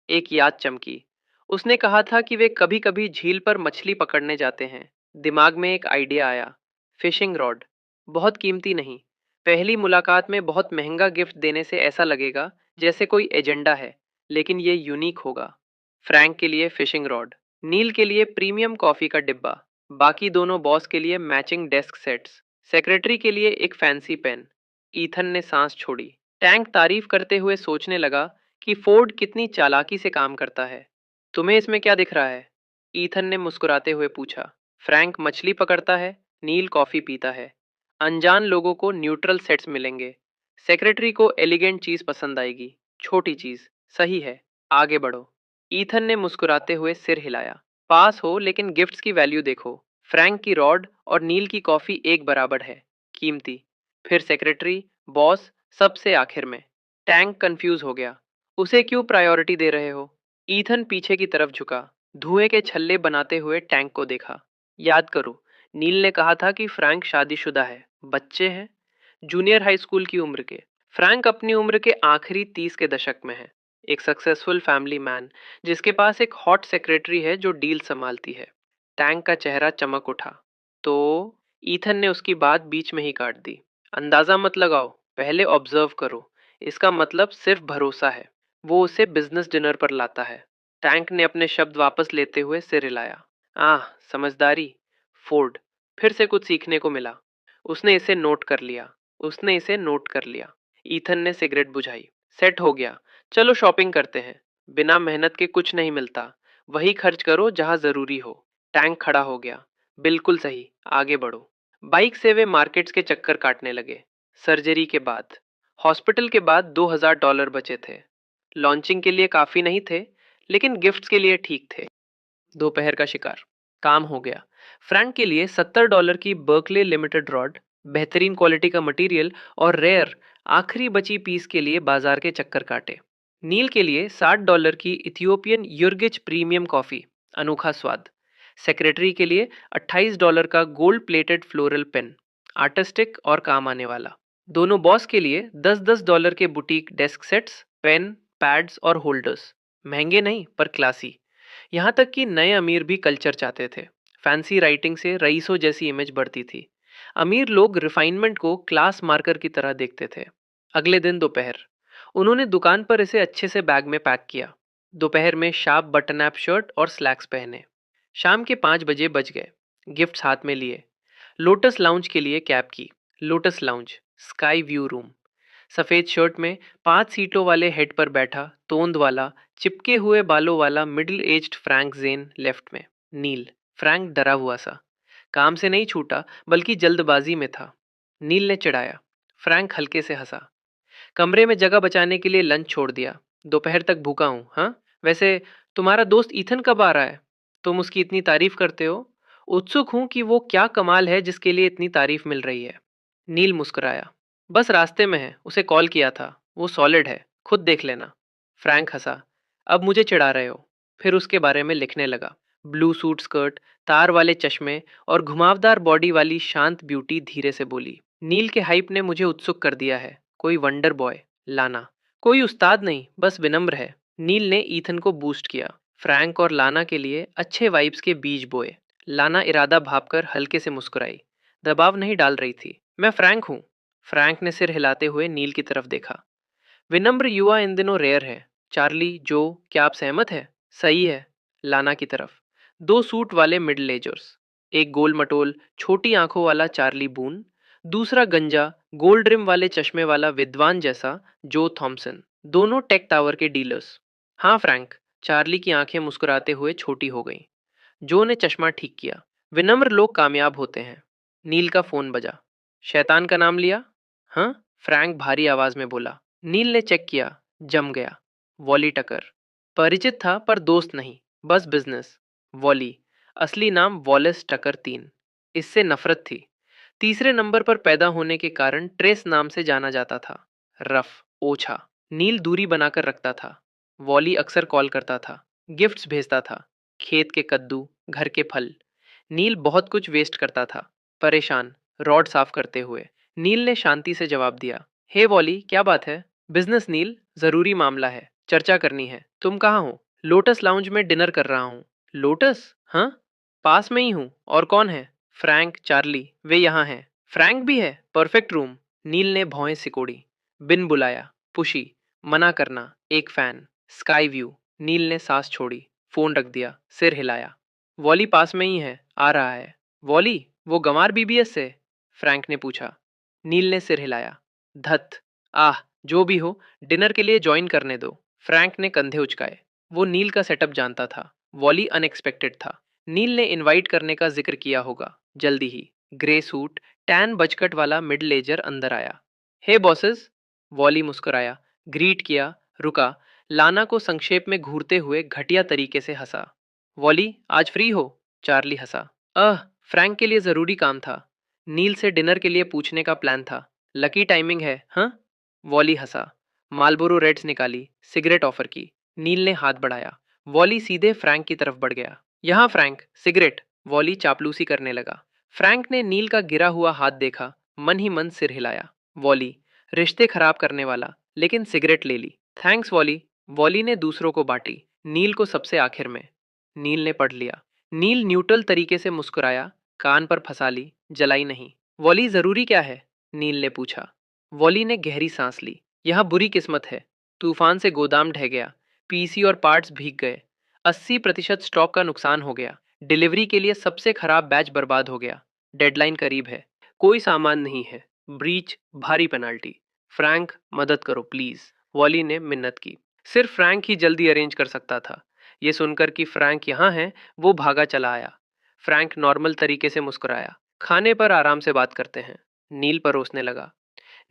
A: एक याद चमकी। उसने कहा था कि वे कभी कभी झील पर मछली पकड़ने जाते हैं। दिमाग में एक आइडिया आया। Fishing rod. बहुत कीमती नहीं। पहली मुलाकात में बहुत महंगा गिफ्ट देने से ऐसा लगेगा जैसे कोई एजेंडा है, लेकिन ये यूनिक होगा। फ्रैंक के लिए फिशिंग रॉड, नील के लिए प्रीमियम कॉफी का डिब्बा, बाकी दोनों बॉस के लिए मैचिंग डेस्क सेट्स, सेक्रेटरी के लिए एक फैंसी पेन। ईथन ने सांस छोड़ी। टैंक तारीफ करते हुए सोचने लगा कि फोर्ड कितनी चालाकी से काम करता है। तुम्हें इसमें क्या दिख रहा है? ईथन ने मुस्कुराते हुए पूछा। फ्रैंक मछली पकड़ता है, नील कॉफी पीता है। अनजान लोगों को न्यूट्रल सेट्स मिलेंगे। सेक्रेटरी को एलिगेंट चीज पसंद आएगी, छोटी चीज। सही है, आगे बढ़ो। ईथन ने मुस्कुराते हुए सिर हिलाया। पास हो, लेकिन गिफ्ट्स की वैल्यू देखो। फ्रैंक की रॉड और नील की कॉफी एक बराबर है, कीमती। फिर सेक्रेटरी, बॉस, सबसे आखिर में। टैंक कंफ्यूज हो गया। उसे क्यों प्रायोरिटी दे रहे हो? ईथन पीछे की तरफ झुका। धुएं के छल्ले बनाते हुए टैंक को देखा। याद करो, नील ने कहा था कि फ्रैंक शादीशुदा है, बच्चे हैं, जूनियर हाई स्कूल की उम्र के। फ्रैंक अपनी उम्र के आखिरी 30 के दशक में है। एक सक्सेसफुल फैमिली मैन, जिसके पास एक हॉट सेक्रेटरी है जो डील संभालती है। टैंक का चेहरा चमक उठा। तो ईथन ने उसकी बात बीच में ही काट दी। अंदाजा मत लगाओ, पहले ऑब्जर्व करो। इसका मतलब सिर्फ भरोसा है। वो उसे बिजनेस डिनर पर लाता है। टैंक ने अपने शब्द वापस लेते हुए सिर हिलाया। आह, समझदारी। फोर्ड। फिर से कुछ सीखने को मिला। उसने इसे नोट कर लिया। उसने इसे नोट कर लिया। ईथन ने सिगरेट बुझाई। सेट हो गया। चलो शॉपिंग करते हैं। बिना मेहनत के कुछ नहीं मिलता। वही खर्च करो जहां जरूरी हो। टैंक खड़ा हो गया। बिल्कुल सही, आगे बढ़ो। बाइक से वे मार्केट्स के चक्कर काटने लगे। सर्जरी के बाद, हॉस्पिटल के बाद $2000 बचे थे। लॉन्चिंग के लिए काफी नहीं थे, लेकिन गिफ्ट्स के लिए ठीक थे। दोपहर का शिकार। काम हो गया। फ्रैंक के लिए $70 की बर्कले लिमिटेड रॉड, बेहतरीन क्वालिटी का मटेरियल और रेयर आखिरी बची पीस के लिए बाजार के चक्कर काटे। नील के लिए $60 की इथियोपियन युर्गिच प्रीमियम कॉफी, अनोखा स्वाद। सेक्रेटरी के लिए $28 का gold plated floral pen, artistic और काम आने वाला। दोनों बॉस के लिए $10-10 के boutique desk sets, pen, pads और होल्डर्स। महंगे नहीं, पर क्लासी। यहाँ तक कि नए अमीर भी कल्चर चाहते थे। फैंसी राइटिंग से रईसों जैसी इमेज बढ़ती थी। अमीर लोग रिफाइनमेंट को क्लास मार्कर की तरह देखते थे। अगले दिन दोपहर, उन्होंने दुकान पर इसे अच्छे से बैग में पैक किया। दोपहर में शार्प बटन ऐप शर्ट और स्लैक्स पहने। शाम के 5 बजे बज गए। गिफ्ट्स हाथ में लिए। लोटस लाउंज के लिए कैब की। Lotus lounge, sky view room. सफेद शर्ट में 5 सीटों वाले हेड पर बैठा, तोंद वाला, चिपके हुए बालों वाला मिडिल एज्ड फ्रैंक जेन लेफ्ट में। नील। फ्रैंक डरा हुआ सा। काम से नहीं छूटा, बल्कि जल्दबाजी में था। नील ने चिढ़ाया। फ्रैंक हल्के से हंसा। कमरे में जगह बचाने के लिए लंच छोड़ दिया। दोपहर तक भूखा हूं। हाँ, वैसे तुम्हारा दोस्त ईथन कब आ रहा है? तुम उसकी इतनी तारीफ करते हो। उत्सुक हूं कि वो क्या कमाल है जिसके लिए इतनी तारीफ मिल रही है। नील मुस्कुराया। बस रास्ते में है, उसे कॉल किया था। वो सॉलिड है, खुद देख लेना। फ्रैंक हंसा। अब मुझे चिढ़ा रहे हो? फिर उसके बारे में लिखने लगा। ब्लू सूट स्कर्ट, तार वाले चश्मे और घुमावदार बॉडी वाली शांत ब्यूटी धीरे से बोली। नील के हाइप ने मुझे उत्सुक कर दिया है। कोई वंडर बॉय, लाना। कोई उस्ताद नहीं, बस विनम्र है। नील ने ईथन को बूस्ट किया। फ्रैंक और लाना के लिए अच्छे वाइब्स के बीज बोए। लाना इरादा भापकर हल्के से मुस्कुराई। दबाव नहीं डाल रही थी। मैं फ्रैंक हूं। फ्रैंक ने सिर हिलाते हुए नील की तरफ देखा। विनम्र युवा इन दिनों रेयर है। चार्ली, जो, क्या आप सहमत है? सही है। लाना की तरफ। दो सूट वाले मिडिल एजर्स। एक गोल मटोल छोटी आंखों वाला चार्ली बून। दूसरा गंजा गोल्ड रिम वाले चश्मे वाला विद्वान जैसा जो थॉमसन। दोनों टेक टावर के डीलर्स। हाँ फ्रैंक। चार्ली की आंखें मुस्कुराते हुए छोटी हो गईं। जो ने चश्मा ठीक किया। विनम्र लोग कामयाब होते हैं। नील का फोन बजा। शैतान का नाम लिया? हाँ, फ्रैंक भारी आवाज में बोला। नील ने चेक किया। जम गया। वॉली टकर। परिचित था पर दोस्त नहीं, बस बिजनेस। वॉली। असली नाम वॉलेस टकर 3। इससे नफरत थी। तीसरे नंबर पर पैदा होने के कारण ट्रेस नाम से जाना जाता था। रफ, ओछा। नील दूरी बनाकर रखता था। वॉली अक्सर कॉल करता था। गिफ्ट्स भेजता था। खेत के कद्दू, घर के फल। नील बहुत कुछ वेस्ट करता था। परेशान, रॉड साफ करते हुए। नील ने शांति से जवाब दिया। हे वॉली, क्या बात है? बिजनेस नील, जरूरी मामला है, चर्चा करनी है। तुम कहाँ हो? लोटस लाउंज में डिनर कर रहा हूँ। लोटस? हाँ, पास में ही हूँ। और कौन है? फ्रैंक, चार्ली, वे यहाँ हैं। फ्रैंक भी है? Perfect room. नील ने भौहें सिकोड़ी। बिन बुलाया। पुशी। मना करना। एक फैन। Sky view. नील ने सांस छोड़ी। फोन रख दिया, सिर हिलाया। वॉली पास में ही है, आ रहा है। वॉली, वो गंवार बीबीएस से? फ्रैंक ने पूछा। नील ने सिर हिलाया। धत। आह, जो भी हो, डिनर के लिए ज्वाइन करने दो। फ्रैंक ने कंधे उचकाए। वो नील का सेटअप जानता था। वॉली अनएक्सपेक्टेड था। नील ने इनवाइट करने का जिक्र किया होगा। जल्दी ही ग्रे सूट, टैन बजकट वाला मिड लेजर अंदर आया। हे बॉसेस। वॉली मुस्कुराया, ग्रीट किया, रुका। लाना को संक्षेप में घूरते हुए घटिया तरीके से हंसा। वॉली, आज फ्री हो? चार्ली हंसा। अह, फ्रैंक के लिए जरूरी काम था। नील से डिनर के लिए पूछने का प्लान था। लकी टाइमिंग है, हाँ? वॉली हंसा। मालबोरो रेड्स निकाली, सिगरेट ऑफर की। नील ने हाथ बढ़ाया। वॉली सीधे फ्रैंक की तरफ बढ़ गया। यहाँ फ्रैंक, सिगरेट। वॉली चापलूसी करने लगा। फ्रैंक ने नील का गिरा हुआ हाथ देखा, मन ही मन सिर हिलाया। वॉली, रिश्ते खराब करने वाला, लेकिन सिगरेट ले ली। Thanks volley. वॉली ने दूसरों को बांटी, नील को सबसे आखिर में। नील ने पढ़ लिया। नील न्यूट्रल तरीके से मुस्कुराया, कान पर फंसा ली, जलाई नहीं। वॉली, जरूरी क्या है? नील ने पूछा। वॉली ने गहरी सांस ली। यह बुरी किस्मत है। तूफान से गोदाम ढह गया। पीसी और पार्ट्स भीग गए। 80% स्टॉक का नुकसान हो गया। डिलीवरी के लिए सबसे खराब बैच बर्बाद हो गया। डेडलाइन करीब है। कोई सामान नहीं है। ब्रीच, भारी पेनाल्टी। फ्रैंक, मदद करो प्लीज। वॉली ने मिन्नत की। सिर्फ फ्रैंक ही जल्दी अरेंज कर सकता था। ये सुनकर कि फ्रैंक यहाँ है, वो भागा चला आया। फ्रैंक नॉर्मल तरीके से मुस्कुराया। खाने पर आराम से बात करते हैं। नील परोसने लगा।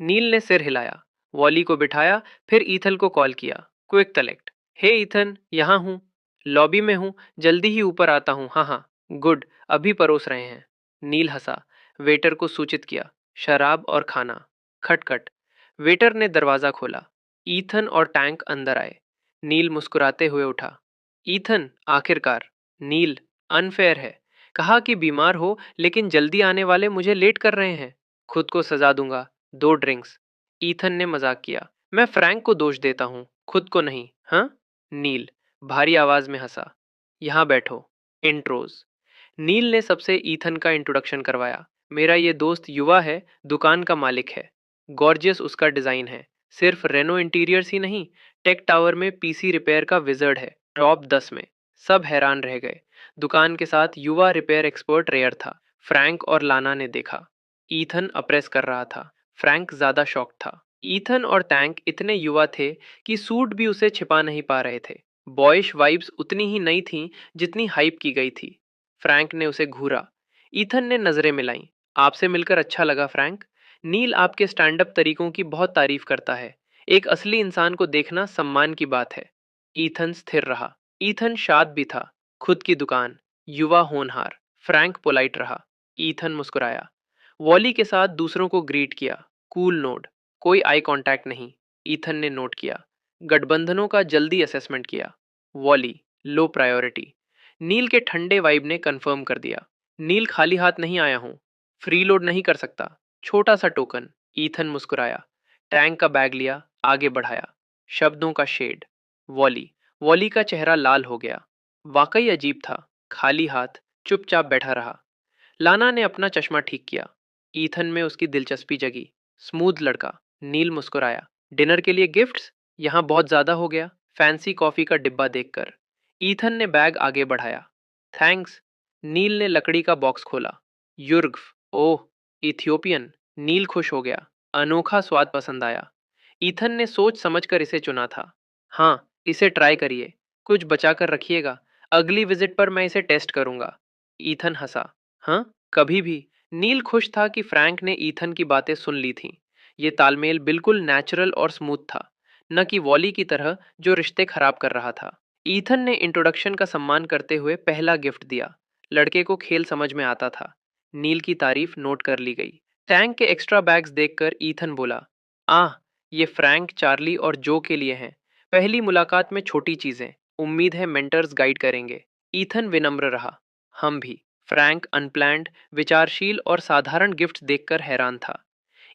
A: नील ने सिर हिलाया। वॉली को बिठाया, फिर ईथल को कॉल किया। Quick collect. हे ईथन, यहाँ हूँ। लॉबी में हूँ, जल्दी ही ऊपर आता हूँ। हाँ हाँ, गुड, अभी परोस रहे हैं। नील हंसा। वेटर को सूचित किया। शराब और खाना। खटखट। वेटर ने दरवाजा खोला। ईथन और टैंक अंदर आए। नील मुस्कुराते हुए उठा। ईथन, आखिरकार। नील, अनफेयर है। कहा कि बीमार हो, लेकिन जल्दी आने वाले मुझे लेट कर रहे हैं। खुद को सजा दूंगा। 2 ड्रिंक्स। ईथन ने मजाक किया। मैं फ्रैंक को दोष देता हूँ, खुद को नहीं। हाँ? नील भारी आवाज में हंसा। यहाँ बैठो। इंट्रोज। नील ने सबसे ईथन का इंट्रोडक्शन करवाया। मेरा ये दोस्त युवा है, दुकान का मालिक है। गॉर्जियस उसका डिजाइन है। सिर्फ रेनो इंटीरियर्स ही नहीं, टेक टावर में पीसी रिपेयर का विजर्ड है, टॉप 10 में। सब हैरान रह गए। दुकान के साथ युवा रिपेयर एक्सपर्ट रेयर था। फ्रैंक और लाना ने देखा। ईथन अप्रेस कर रहा था। फ्रैंक ज्यादा शॉक था। ईथन और टैंक इतने युवा थे कि सूट भी उसे छिपा नहीं पा रहे थे। बॉयश वाइब्स उतनी ही नई थीं जितनी हाइप की गई थी। फ्रैंक ने उसे घूरा। ईथन ने नजरें मिलाईं। आपसे मिलकर अच्छा लगा फ्रैंक। नील आपके स्टैंड अप तरीकों की बहुत तारीफ करता है। एक असली इंसान को देखना सम्मान की बात है। ईथन स्थिर रहा। ईथन शांत भी था। खुद की दुकान, युवा होनहार। फ्रैंक पोलाइट रहा। ईथन मुस्कुराया। वॉली के साथ दूसरों को ग्रीट किया। Cool node. कोई आई कांटेक्ट नहीं। ईथन ने नोट किया। गठबंधनों का जल्दी असेसमेंट किया। Volley, low priority. नील के ठंडे वाइब ने कंफर्म कर दिया। नील खाली हाथ नहीं आया हूं। फ्री लोड नहीं कर सकता। छोटा सा टोकन। ईथन मुस्कुराया। टैंक का बैग लिया। आगे बढ़ाया। शब्दों का शेड। वॉली। वॉली का चेहरा लाल हो गया। वाकई अजीब था। खाली हाथ, चुपचाप बैठा रहा। लाना ने अपना चश्मा ठीक किया। ईथन में उसकी दिलचस्पी जगी। स्मूथ लड़का। नील मुस्कुराया। डिनर के लिए गिफ्ट्स? यहाँ बहुत ज्यादा हो गया। फैंसी कॉफी का डिब्बा देखकर ईथन ने बैग आगे बढ़ाया। थैंक्स। नील ने लकड़ी का बॉक्स खोला। युर्ग्फ। ओह, इथियोपियन। नील खुश हो गया। अनोखा स्वाद पसंद आया। ईथन ने सोच समझकर इसे चुना था। हाँ, इसे ट्राई करिए। कुछ बचा कर रखिएगा। अगली विजिट पर मैं इसे टेस्ट करूंगा। ईथन हंसा। हाँ, कभी भी। नील खुश था कि फ्रैंक ने ईथन की बातें सुन ली थीं। ये तालमेल बिल्कुल नेचुरल और स्मूथ था, न कि वॉली की तरह जो रिश्ते खराब कर रहा था। ईथन ने इंट्रोडक्शन का सम्मान करते हुए पहला गिफ्ट दिया। लड़के को खेल समझ में आता था। नील की तारीफ नोट कर ली गई। टैंक के एक्स्ट्रा बैग्स देखकर ईथन बोला, आह, ये फ्रैंक, चार्ली और जो के लिए हैं। पहली मुलाकात में छोटी चीजें। उम्मीद है मेंटर्स गाइड करेंगे। ईथन विनम्र रहा। हम भी। फ्रैंक अनप्लैंड, विचारशील और साधारण गिफ्ट देखकर हैरान था।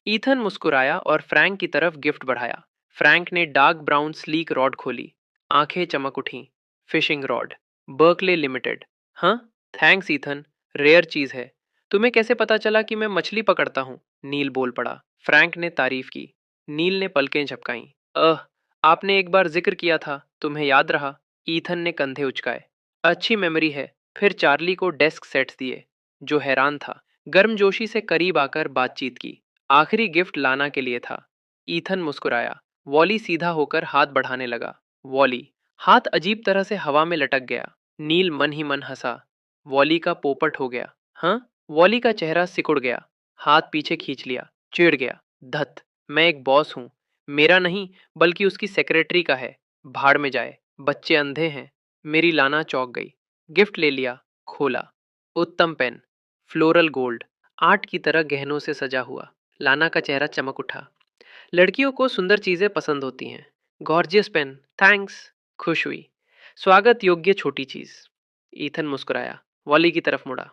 A: ईथन मुस्कुराया और फ्रैंक की तरफ गिफ्ट बढ़ाया। फ्रैंक ने डार्क ब्राउन स्लीक रॉड खोली। आंखें चमक उठीं। Fishing rod. Berkley limited. हाँ, थैंक्स ईथन। रेयर चीज है। तुम्हें कैसे पता चला कि मैं मछली पकड़ता हूँ? नील बोल पड़ा। फ्रैंक ने तारीफ की। नील ने पलकें झपकाईं। अह, आपने एक बार जिक्र किया था, तुम्हें याद रहा? ईथन ने कंधे उचकाए। अच्छी मेमोरी है। फिर चार्ली को डेस्क सेट्स दिए, जो हैरान था। गर्मजोशी से करीब आकर बातचीत की। आखिरी गिफ्ट लाना के लिए था। ईथन मुस्कुराया। वॉली सीधा होकर हाथ बढ़ाने लगा। वॉली। हाथ अजीब तरह से हवा में लटक गया। नील मन ही मन हंसा। वॉली का पोपट हो गया। हाँ? वॉली का चेहरा सिकुड़ गया। हाथ पीछे खींच लिया। चिढ़ गया। धत, मैं एक बॉस हूं। मेरा नहीं, बल्कि उसकी सेक्रेटरी का है। भाड़ में जाए। बच्चे अंधे हैं। मेरी लाना चौंक गई। गिफ्ट ले लिया। खोला। उत्तम पेन। Floral gold. आर्ट की तरह गहनों से सजा हुआ। लाना का चेहरा चमक उठा। लड़कियों को सुंदर चीजें पसंद होती हैं। Gorgeous pen, thanks. खुश हुई। स्वागत योग्य छोटी चीज। ईथन मुस्कुराया। वॉली की तरफ मुड़ा।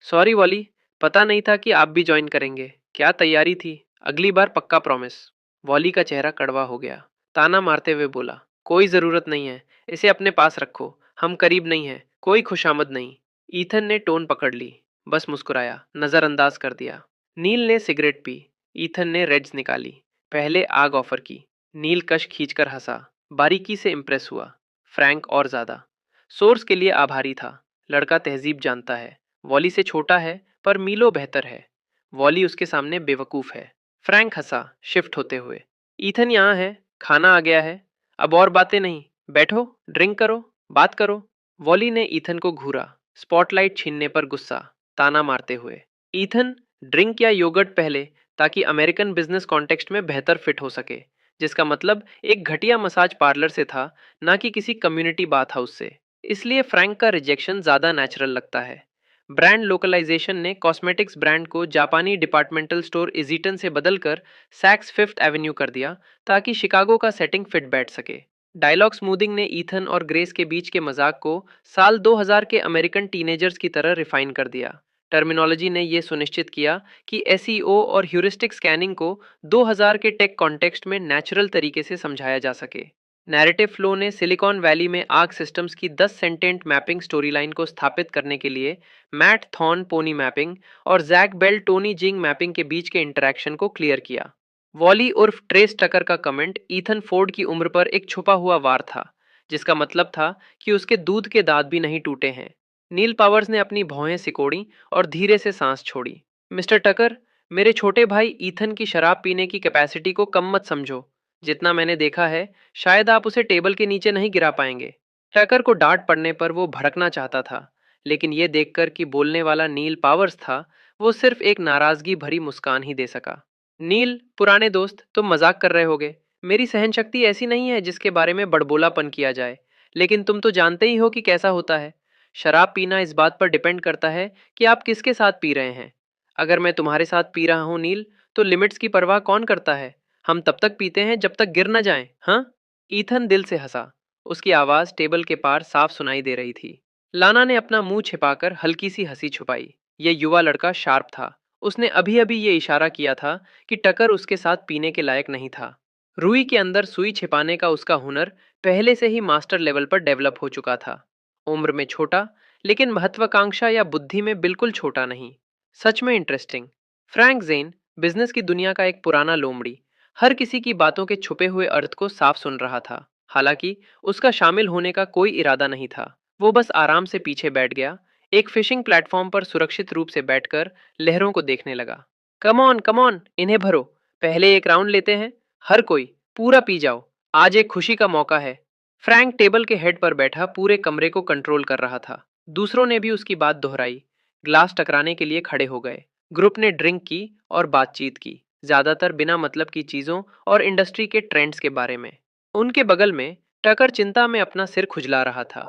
A: सॉरी वॉली, पता नहीं था कि आप भी ज्वाइन करेंगे। क्या तैयारी थी। अगली बार पक्का प्रॉमिस। वॉली का चेहरा कड़वा हो गया। ताना मारते हुए बोला, कोई जरूरत नहीं है। इसे अपने पास रखो। हम करीब नहीं हैं। कोई खुशामद नहीं। ईथन ने टोन पकड़ ली। बस मुस्कुराया, नजरअंदाज कर दिया। नील ने सिगरेट पी। ईथन ने रेड्स निकाली। पहले आग ऑफर की। नील कश खींचकर हंसा। बारीकी से इंप्रेस हुआ। फ्रैंक और ज्यादा। सोर्स के लिए आभारी था। लड़का तहजीब जानता है। वॉली से छोटा है, पर मीलों बेहतर है। वॉली उसके सामने बेवकूफ है। फ्रैंक हंसा, शिफ्ट होते हुए। ईथन यहाँ है। खाना आ गया है। अब और बातें नहीं। बैठो, ड्रिंक करो, बात करो। वॉली ने ईथन को घूरा। स्पॉटलाइट छीनने पर गुस्सा। ताना मारते हुए। ईथन, ड्रिंक या योगर्ट पहले, ताकि अमेरिकन बिजनेस कॉन्टेक्स्ट में बेहतर फिट हो सके। जिसका मतलब एक घटिया मसाज पार्लर से था, ना कि किसी कम्युनिटी बाथ हाउस से। इसलिए फ्रैंक का रिजेक्शन ज्यादा नेचुरल लगता है। ब्रांड लोकलाइजेशन ने कॉस्मेटिक्स ब्रांड को जापानी डिपार्टमेंटल स्टोर इजीटन से बदलकर सैक्स फिफ्थ एवेन्यू कर दिया, ताकि शिकागो का सेटिंग फिट बैठ सके। डायलॉग स्मूदिंग ने ईथन और ग्रेस के बीच के मजाक को साल 2000 के अमेरिकन टीनेजर्स की तरह रिफाइन कर दिया। टर्मिनोलॉजी ने यह सुनिश्चित किया कि एसईओ और ह्यूरिस्टिक स्कैनिंग को 2000 के टेक कॉन्टेक्स्ट में नेचुरल तरीके से समझाया जा सके। नैरेटिव फ्लो ने सिलिकॉन वैली में आर्क सिस्टम्स की 10 सेंटेंट मैपिंग स्टोरीलाइन को स्थापित करने के लिए मैट थॉर्न पोनी मैपिंग और जैक बेल टोनी जिंग मैपिंग के बीच के इंटरेक्शन को क्लियर किया। वॉली उर्फ ट्रेस टकर का कमेंट ईथन फोर्ड की उम्र पर एक छुपा हुआ वार था, जिसका मतलब था कि उसके दूध के दांत भी नहीं टूटे हैं। नील पावर्स ने अपनी भौहें सिकोड़ी और धीरे से सांस छोड़ी। मिस्टर टकर, मेरे छोटे भाई ईथन की शराब पीने की कैपेसिटी को कम मत समझो। जितना मैंने देखा है, शायद आप उसे टेबल के नीचे नहीं गिरा पाएंगे। टकर को डांट पड़ने पर वो भड़कना चाहता था, लेकिन यह देखकर कि बोलने वाला नील पावर्स था, वो सिर्फ एक नाराजगी भरी मुस्कान ही दे सका। नील, पुराने दोस्त, तुम मजाक कर रहे होगे। मेरी सहन शक्ति ऐसी नहीं है जिसके बारे में बड़बोलापन किया जाए। लेकिन तुम तो जानते ही हो कि कैसा होता है। शराब पीना इस बात पर डिपेंड करता है कि आप किसके साथ पी रहे हैं। अगर मैं तुम्हारे साथ पी रहा हूँ नील, तो लिमिट्स की परवाह कौन करता है। हम तब तक पीते हैं जब तक गिर न जाएं, हाँ। ईथन दिल से हंसा। उसकी आवाज टेबल के पार साफ सुनाई दे रही थी। लाना ने अपना मुंह छिपाकर हल्की सी हंसी छुपाई। यह युवा लड़का शार्प था। उसने अभी अभी ये इशारा किया था कि टकर उसके साथ पीने के लायक नहीं था। रुई के अंदर सुई छिपाने का उसका हुनर पहले से ही मास्टर लेवल पर डेवलप हो चुका था। उम्र में छोटा, लेकिन महत्वाकांक्षा या बुद्धि में बिल्कुल छोटा नहीं। सच में इंटरेस्टिंग। फ्रैंक जेन, बिजनेस की दुनिया का एक पुराना लोमड़ी, हर किसी की बातों के छुपे हुए अर्थ को साफ सुन रहा था। हालांकि उसका शामिल होने का कोई इरादा नहीं था। वो बस आराम से पीछे बैठ गया, एक फिशिंग प्लेटफॉर्म पर सुरक्षित रूप से बैठकर लहरों को देखने लगा। कम ऑन, इन्हें भरो। पहले एक राउंड लेते हैं। हर कोई पूरा पी जाओ। आज एक खुशी का मौका है। फ्रैंक टेबल के हेड पर बैठा पूरे कमरे को कंट्रोल कर रहा था। दूसरों ने भी उसकी बात दोहराई। ग्लास टकराने के लिए खड़े हो गए। ग्रुप ने ड्रिंक की और बातचीत की, ज्यादातर बिना मतलब की चीजों और इंडस्ट्री के ट्रेंड्स के बारे में। उनके बगल में टकर चिंता में अपना सिर खुजला रहा था।